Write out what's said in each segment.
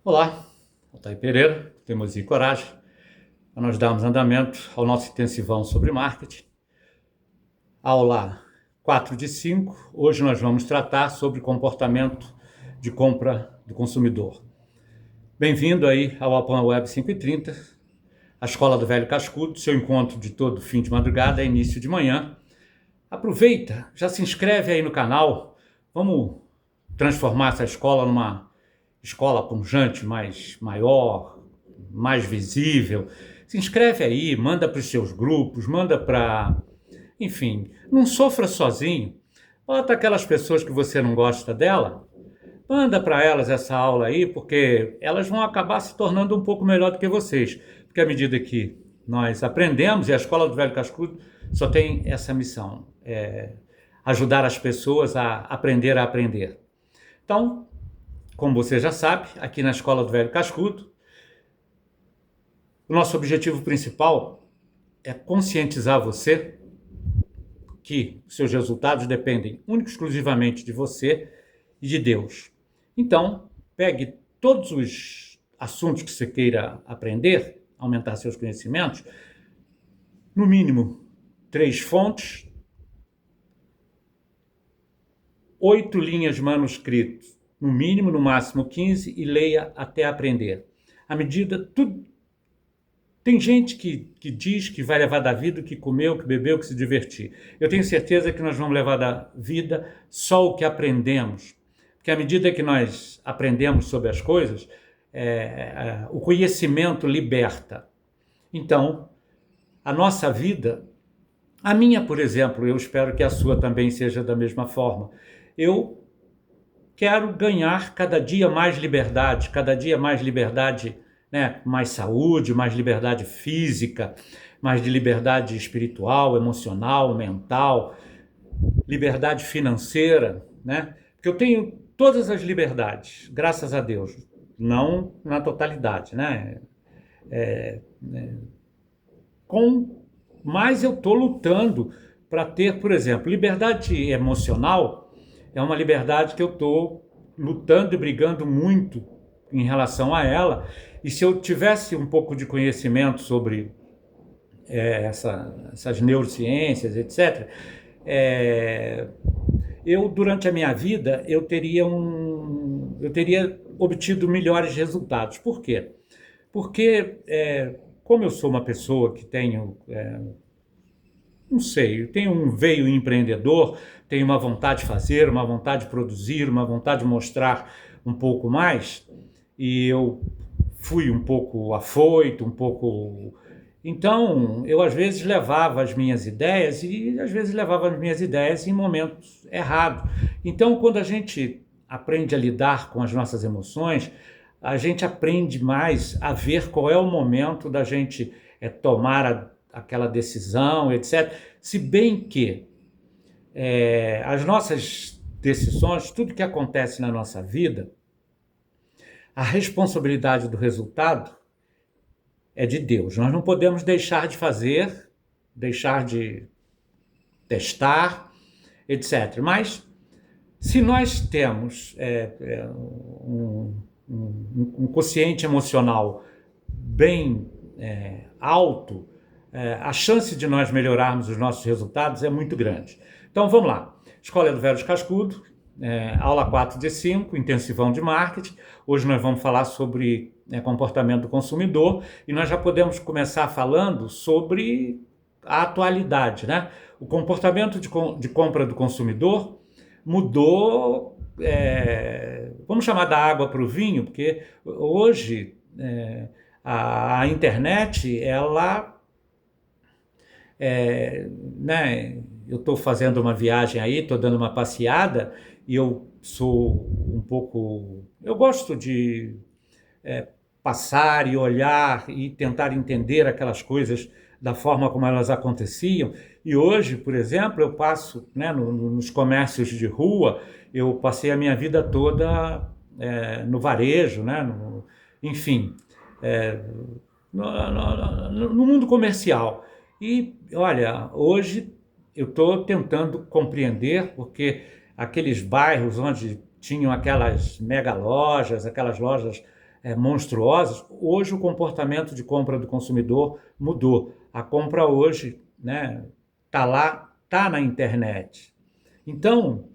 Olá, Altair Pereira, Teimosia e Coragem, para nós darmos andamento ao nosso intensivão sobre marketing. Aula 4 de 5, hoje nós vamos tratar sobre comportamento de compra do consumidor. Bem-vindo aí ao Apan Web 530, a Escola do Velho Cascudo, seu encontro de todo fim de madrugada, início de manhã. Aproveita, já se inscreve aí no canal, vamos transformar essa escola numa escola pujante, maior, mais visível. Se inscreve aí, manda para os seus grupos, manda para... Enfim, não sofra sozinho. Bota aquelas pessoas que você não gosta dela, manda para elas essa aula aí, porque elas vão acabar se tornando um pouco melhor do que vocês. Porque à medida que nós aprendemos, e a Escola do Velho Cascudo só tem essa missão, ajudar as pessoas a aprender. Então, como você já sabe, aqui na Escola do Velho Cascudo, o nosso objetivo principal é conscientizar você que seus resultados dependem única e exclusivamente de você e de Deus. Então, pegue todos os assuntos que você queira aprender, aumentar seus conhecimentos, no mínimo 3 fontes, 8 linhas de manuscritos, no mínimo, no máximo 15, e leia até aprender. À medida, tudo... Tem gente que diz que vai levar da vida o que comeu, que bebeu, que se divertir. Eu tenho certeza que nós vamos levar da vida só o que aprendemos. Porque à medida que nós aprendemos sobre as coisas, o conhecimento liberta. Então, a nossa vida, a minha, por exemplo, eu espero que a sua também seja da mesma forma. Eu quero ganhar cada dia mais liberdade, né? Mais saúde, mais liberdade física, mais de liberdade espiritual, emocional, mental, liberdade financeira, né? Porque eu tenho todas as liberdades, graças a Deus, não na totalidade, né? Mas eu estou lutando para ter, por exemplo, liberdade emocional. É uma liberdade que eu estou lutando e brigando muito em relação a ela. E se eu tivesse um pouco de conhecimento sobre essas neurociências, etc., eu, durante a minha vida, eu teria obtido melhores resultados. Por quê? Porque, como eu sou uma pessoa que tenho... não sei, eu tenho um veio empreendedor, tenho uma vontade de fazer, uma vontade de produzir, uma vontade de mostrar um pouco mais, e eu fui um pouco afoito, um pouco... Então, eu às vezes levava as minhas ideias e às vezes levava as minhas ideias em momentos errados. Então, quando a gente aprende a lidar com as nossas emoções, a gente aprende mais a ver qual é o momento da gente tomar aquela decisão, etc. Se bem que as nossas decisões, tudo que acontece na nossa vida, a responsabilidade do resultado é de Deus. Nós não podemos deixar de fazer, deixar de testar, etc. Mas se nós temos um quociente emocional bem alto, a chance de nós melhorarmos os nossos resultados é muito grande. Então vamos lá. Escola do Velho Cascudo, aula 4 de 5, intensivão de marketing. Hoje nós vamos falar sobre comportamento do consumidor e nós já podemos começar falando sobre a atualidade, né? O comportamento de compra do consumidor mudou, vamos chamar da água para o vinho, porque hoje a internet, ela... né? Eu estou fazendo uma viagem aí, estou dando uma passeada e eu sou um pouco... Eu gosto de passar e olhar e tentar entender aquelas coisas da forma como elas aconteciam. E hoje, por exemplo, eu passo, né, nos comércios de rua, eu passei a minha vida toda no varejo, né, enfim, no mundo comercial. E, olha, hoje eu estou tentando compreender, porque aqueles bairros onde tinham aquelas mega lojas, aquelas lojas monstruosas, hoje o comportamento de compra do consumidor mudou. A compra hoje, né, tá lá, tá na internet. Então,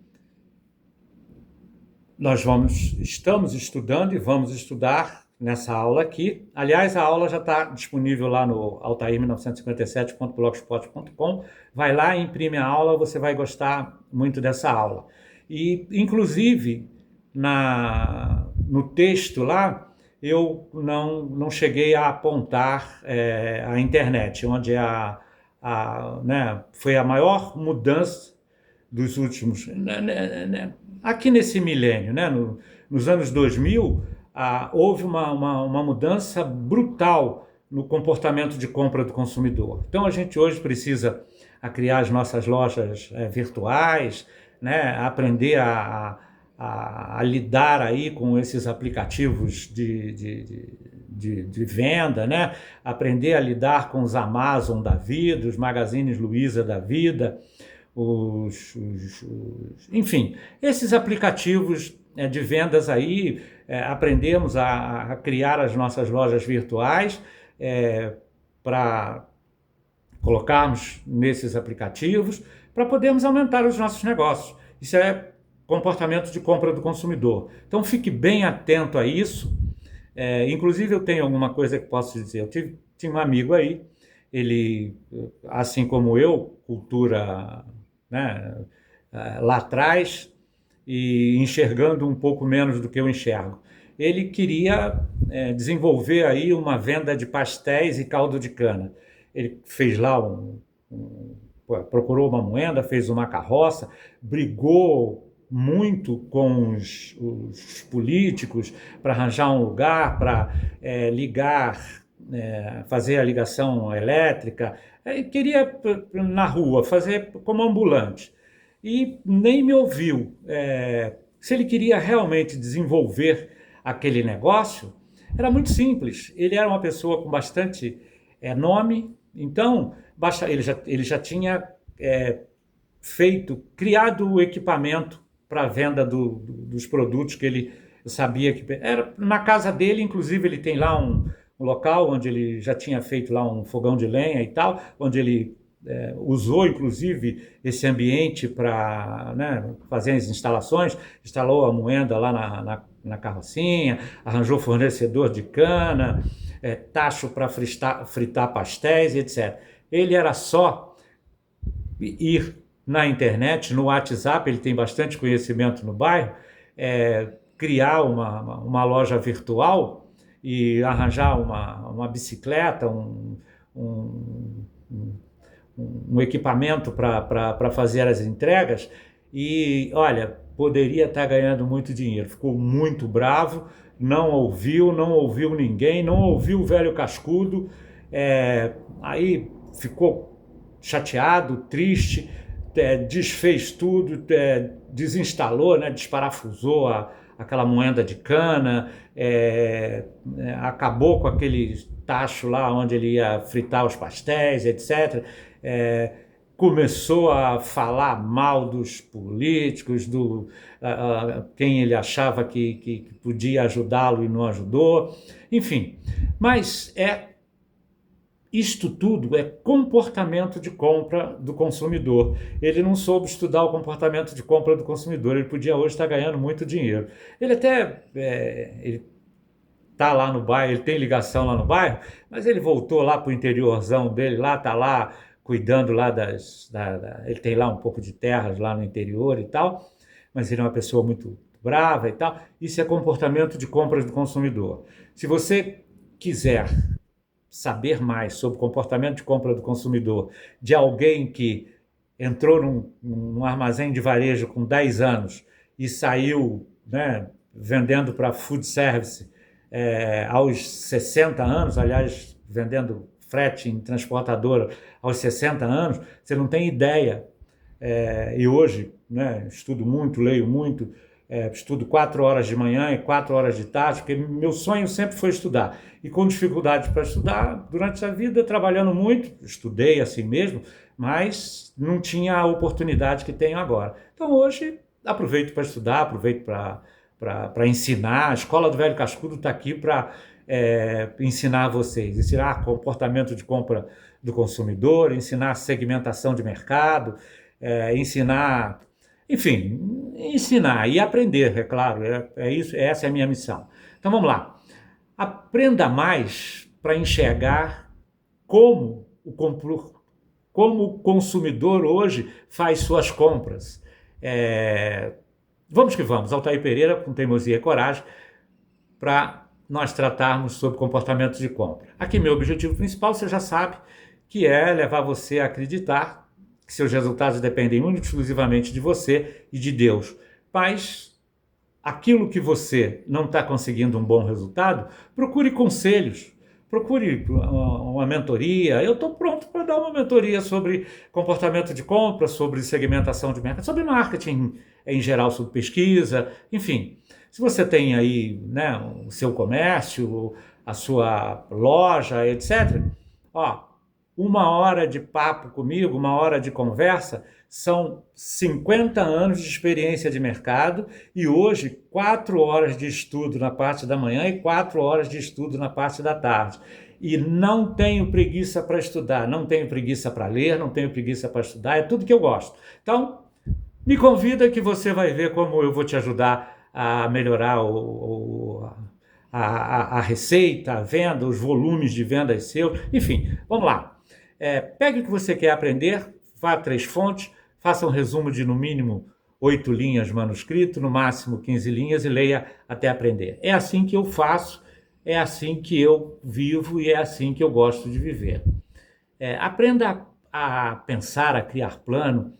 estamos estudando e vamos estudar nessa aula aqui. Aliás, a aula já está disponível lá no altair1957.blogspot.com. Vai lá, imprime a aula, você vai gostar muito dessa aula. E, inclusive, no texto lá, eu não cheguei a apontar a internet, onde né, foi a maior mudança dos últimos, aqui nesse milênio, né? Nos anos 2000, houve uma mudança brutal no comportamento de compra do consumidor. Então a gente hoje precisa criar as nossas lojas virtuais, né? Aprender a lidar aí com esses aplicativos de venda, né? Aprender a lidar com os Amazon da vida, os Magazines Luiza da vida, enfim, esses aplicativos de vendas aí, aprendemos a criar as nossas lojas virtuais para colocarmos nesses aplicativos para podermos aumentar os nossos negócios. Isso é comportamento de compra do consumidor. Então fique bem atento a isso. Inclusive eu tenho alguma coisa que posso dizer. Tinha um amigo aí, ele, assim como eu, cultura, né, lá atrás, e enxergando um pouco menos do que eu enxergo. Ele queria desenvolver aí uma venda de pastéis e caldo de cana. Ele fez lá procurou uma moeda, fez uma carroça, brigou muito com os políticos para arranjar um lugar, para ligar, fazer a ligação elétrica, queria na rua fazer como ambulante e nem me ouviu. Se ele queria realmente desenvolver aquele negócio, era muito simples. Ele era uma pessoa com bastante nome, então ele já tinha criado o equipamento para a venda dos produtos que ele sabia que era na casa dele. Inclusive ele tem lá um local onde ele já tinha feito lá um fogão de lenha e tal, onde ele usou inclusive esse ambiente para, né, fazer as instalações, instalou a moenda lá na carrocinha, arranjou fornecedor de cana, tacho para fritar pastéis, etc. Ele era só ir na internet, no WhatsApp, ele tem bastante conhecimento no bairro, criar uma loja virtual e arranjar uma bicicleta, um equipamento para fazer as entregas e, olha, poderia estar ganhando muito dinheiro. Ficou muito bravo, não ouviu ninguém, não ouviu o velho cascudo, aí ficou chateado, triste, desfez tudo, desinstalou, né, desparafusou aquela moenda de cana, acabou com aquele tacho lá onde ele ia fritar os pastéis, etc. Começou a falar mal dos políticos, quem ele achava que podia ajudá-lo e não ajudou, enfim. Mas isto tudo é comportamento de compra do consumidor. Ele não soube estudar o comportamento de compra do consumidor, ele podia hoje estar ganhando muito dinheiro. Ele até ele está lá no bairro, ele tem ligação lá no bairro, mas ele voltou lá para o interiorzão dele, lá está lá cuidando lá ele tem lá um pouco de terras lá no interior e tal, mas ele é uma pessoa muito brava e tal. Isso é comportamento de compra do consumidor. Se você quiser saber mais sobre o comportamento de compra do consumidor de alguém que entrou num armazém de varejo com 10 anos e saiu, né, vendendo para food service aos 60 anos, aliás, vendendo frete em transportadora aos 60 anos, você não tem ideia. E hoje, né, estudo muito, leio muito, estudo 4 horas de manhã e 4 horas de tarde, porque meu sonho sempre foi estudar. E com dificuldade para estudar, durante a vida, trabalhando muito, estudei assim mesmo, mas não tinha a oportunidade que tenho agora. Então hoje, aproveito para estudar, aproveito para para ensinar. A Escola do Velho Cascudo está aqui para ensinar vocês, ensinar comportamento de compra do consumidor, ensinar segmentação de mercado, ensinar, enfim, ensinar e aprender, é claro, isso, essa é a minha missão. Então vamos lá, aprenda mais para enxergar como o consumidor hoje faz suas compras. Vamos que vamos, Altair Pereira, com teimosia e coragem, para nós tratarmos sobre comportamento de compra. Aqui meu objetivo principal, você já sabe, que é levar você a acreditar que seus resultados dependem única e exclusivamente de você e de Deus. Mas aquilo que você não está conseguindo um bom resultado, procure conselhos, procure uma mentoria. Eu estou pronto para dar uma mentoria sobre comportamento de compra, sobre segmentação de mercado, sobre marketing em geral, sobre pesquisa, enfim. Se você tem aí, né, o seu comércio, a sua loja, etc., ó, 1 hora de papo comigo, 1 hora de conversa, são 50 anos de experiência de mercado e hoje 4 horas de estudo na parte da manhã e 4 horas de estudo na parte da tarde. E não tenho preguiça para estudar, não tenho preguiça para ler, não tenho preguiça para estudar, é tudo que eu gosto. Então, me convida que você vai ver como eu vou te ajudar a melhorar a receita, a venda, os volumes de vendas seus, enfim, vamos lá. Pegue o que você quer aprender, vá a 3 fontes, faça um resumo de no mínimo 8 linhas manuscrito, no máximo 15 linhas e leia até aprender. É assim que eu faço, é assim que eu vivo e é assim que eu gosto de viver. Aprenda a pensar, a criar plano,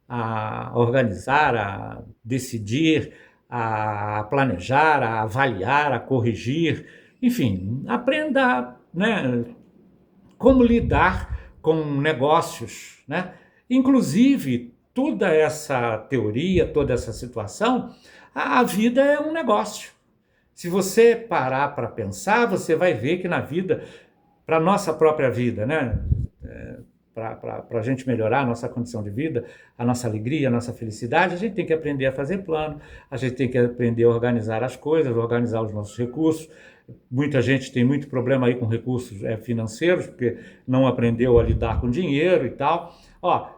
a organizar, a decidir, a planejar, a avaliar, a corrigir, enfim, aprenda, né, como lidar com negócios, né? Inclusive, toda essa teoria, toda essa situação, a vida é um negócio. Se você parar para pensar, você vai ver que na vida, para a nossa própria vida, né? Para a gente melhorar a nossa condição de vida, a nossa alegria, a nossa felicidade, a gente tem que aprender a fazer plano, a gente tem que aprender a organizar as coisas, organizar os nossos recursos. Muita gente tem muito problema aí com recursos financeiros, porque não aprendeu a lidar com dinheiro e tal. Ó,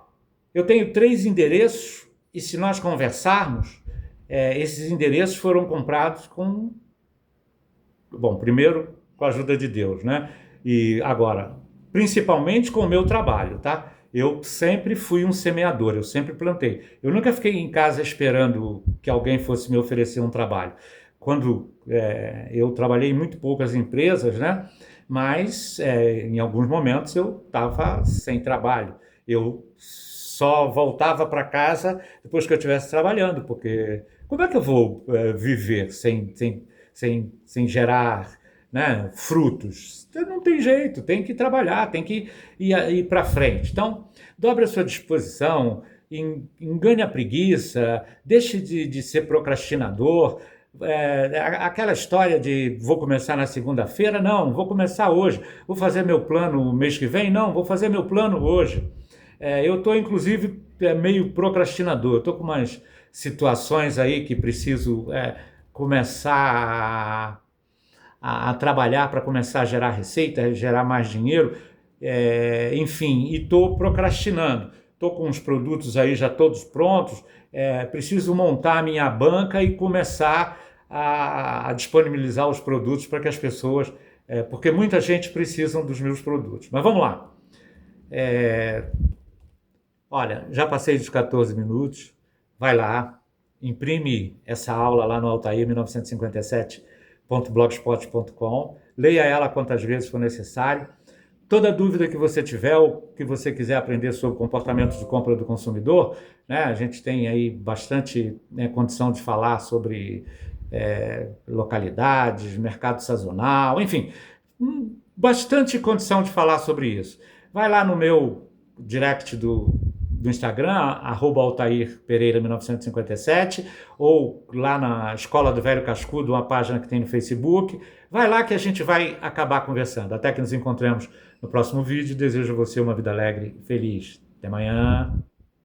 eu tenho 3 endereços e se nós conversarmos, esses endereços foram comprados com... Bom, primeiro com a ajuda de Deus, né? E agora, principalmente com o meu trabalho, tá? Eu sempre fui um semeador, eu sempre plantei. Eu nunca fiquei em casa esperando que alguém fosse me oferecer um trabalho. Quando eu trabalhei em muito poucas empresas, né? Mas em alguns momentos eu estava sem trabalho. Eu só voltava para casa depois que eu estivesse trabalhando, porque como é que eu vou viver sem gerar, né, frutos? Não tem jeito, tem que trabalhar, tem que ir para frente. Então, dobre a sua disposição, engane a preguiça, deixe de ser procrastinador. Aquela história de vou começar na segunda-feira, não, vou começar hoje, vou fazer meu plano mês que vem, não, vou fazer meu plano hoje. Eu estou, inclusive, meio procrastinador, estou com umas situações aí que preciso começar a trabalhar para começar a gerar receita, gerar mais dinheiro, enfim, e estou procrastinando. Estou com os produtos aí já todos prontos, preciso montar a minha banca e começar a disponibilizar os produtos para que as pessoas... porque muita gente precisa dos meus produtos. Mas vamos lá. Olha, já passei dos 14 minutos, vai lá, imprime essa aula lá no Altair 1957.blogspot.com, leia ela quantas vezes for necessário. Toda dúvida que você tiver ou que você quiser aprender sobre comportamento de compra do consumidor, né, a gente tem aí bastante condição de falar sobre localidades, mercado sazonal, enfim, bastante condição de falar sobre isso. Vai lá no meu direct do Instagram, @Altair Pereira 1957, ou lá na Escola do Velho Cascudo, uma página que tem no Facebook. Vai lá que a gente vai acabar conversando. Até que nos encontremos no próximo vídeo. Desejo a você uma vida alegre e feliz. Até amanhã.